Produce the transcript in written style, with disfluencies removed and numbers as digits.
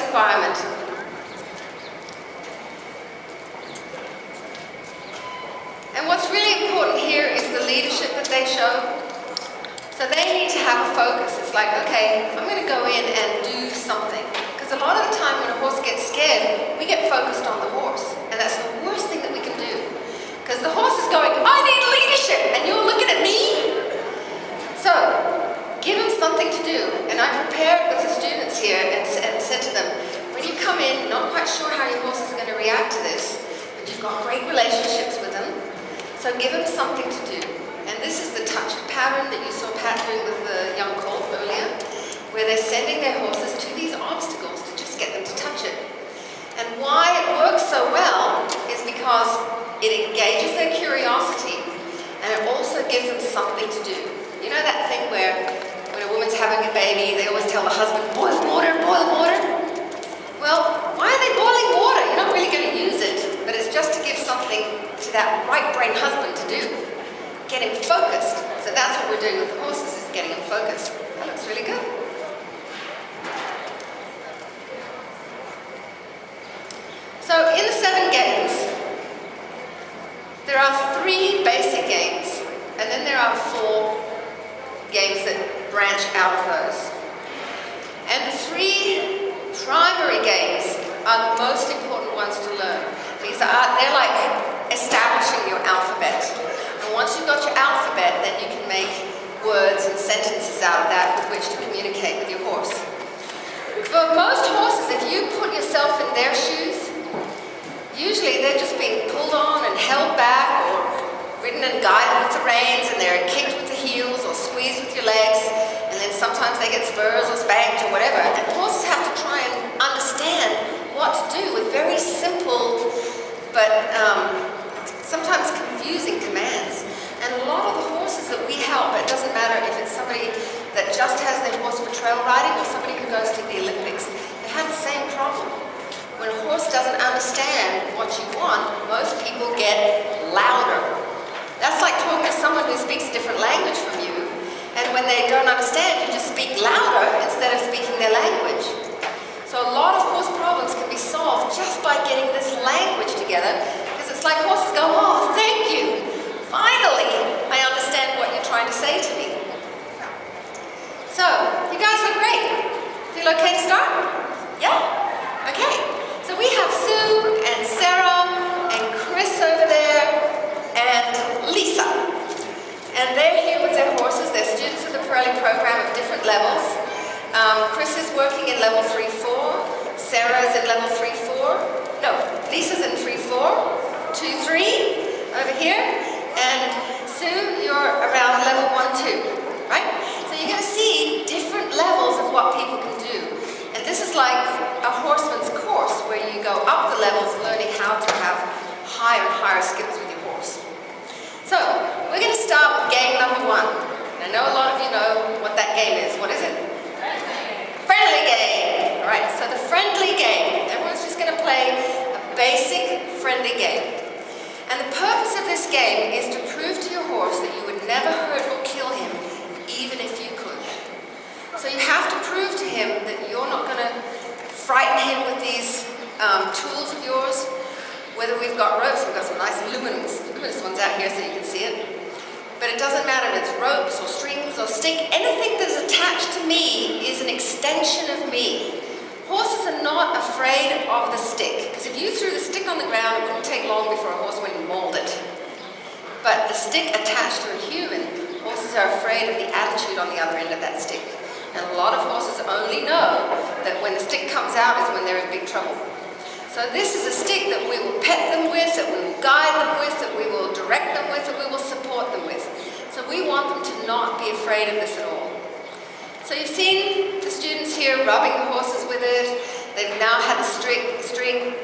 environment. And what's really important here is the leadership that they show. So they need to have a focus. It's like, okay, I'm going to go in and do something. Because a lot of the time when a horse gets scared, we get focused on the horse. And that's the worst thing that we can do. Because the horse is going, I need leadership, and you're looking at me? So, give him something to do. And I prepared with the students here and said to them, when you come in, not quite sure how your horse is going to react to this, but you've got great relationships with them, so give him something to do. And this is the touch pattern that you saw Pat doing with the young colt earlier, where they're sending their horses to these obstacles to just get them to touch it. And why it works so well is because it engages their curiosity, and it also gives them something to do. You know that thing where when a woman's having a baby, they always tell the husband, boil water, boil water? Well, why are they boiling water? You're not really going to use it, but it's just to give something to that right brain husband to do. Get him focused. So that's what we're doing with the horses, is getting him focused. That looks really good. So in the 7 games, there are 3 basic games, and then there are 4 games that branch out of those. And the 3 primary games are the most important ones to learn. They're like establishing your alphabet. And once you've got your alphabet, then you can make words and sentences out of that with which to communicate with your horse. For most horses, if you put yourself in their shoes, usually they're just being pulled on and held back, or ridden and guided with the reins, and they're kicked with the heels or squeezed with your legs, and then sometimes they get spurs or spanked or whatever. And horses have to try and understand what to do with very simple but sometimes confusing commands. And a lot of the horses that we help, it doesn't matter if it's somebody that just has their horse for trail riding or somebody who goes to the Olympics, they have the same problem. When a horse doesn't understand what you want, most people get louder. That's like talking to someone who speaks a different language from you, and when they don't understand, you just speak louder instead of speaking their language. So a lot of horse problems can be solved just by getting this language together, because it's like horses go, oh, thank you. Finally, I understand what you're trying to say to me. So, you guys look great. Feel okay to start? Yeah? Okay. So we have Sue and Sarah and Chris over there and Lisa. And they're here with their horses. They're students of the Parelli program of different levels. Chris is working in level 3-4. Sarah's in level 3-4. No, Lisa's in 3-4. 2-3 over here. And Sue, you're around level 1-2, right? So you're going to see different levels of what people can do. And this is like a horseman's course where you go up the levels learning how to have higher and higher skills with your horse. So, we're going to start with game number 1. And I know a lot of you know what that game is. What is it? Friendly game. Alright, so the friendly game. Everyone's just going to play a basic friendly game. And the purpose of this game is to prove to your horse that you would never hurt or kill him, even if you could. So you have to prove to him that you're not going to frighten him with these tools of yours. Whether we've got ropes, we've got some nice luminous ones out here so you can see it. But it doesn't matter if it's ropes or strings or stick. Anything that's attached to me is an extension of me. Horses are not afraid of the stick, because if you threw the stick on the ground, it wouldn't take long before a horse went and mauled it. But the stick attached to a human, horses are afraid of the attitude on the other end of that stick. And a lot of horses only know that when the stick comes out is when they're in big trouble. So this is a stick that we will pet them with, that we will guide them with, that we will direct them with, that we will support them with. So we want them to not be afraid of this at all. So you've seen the students here rubbing the horses with it. They've now had the string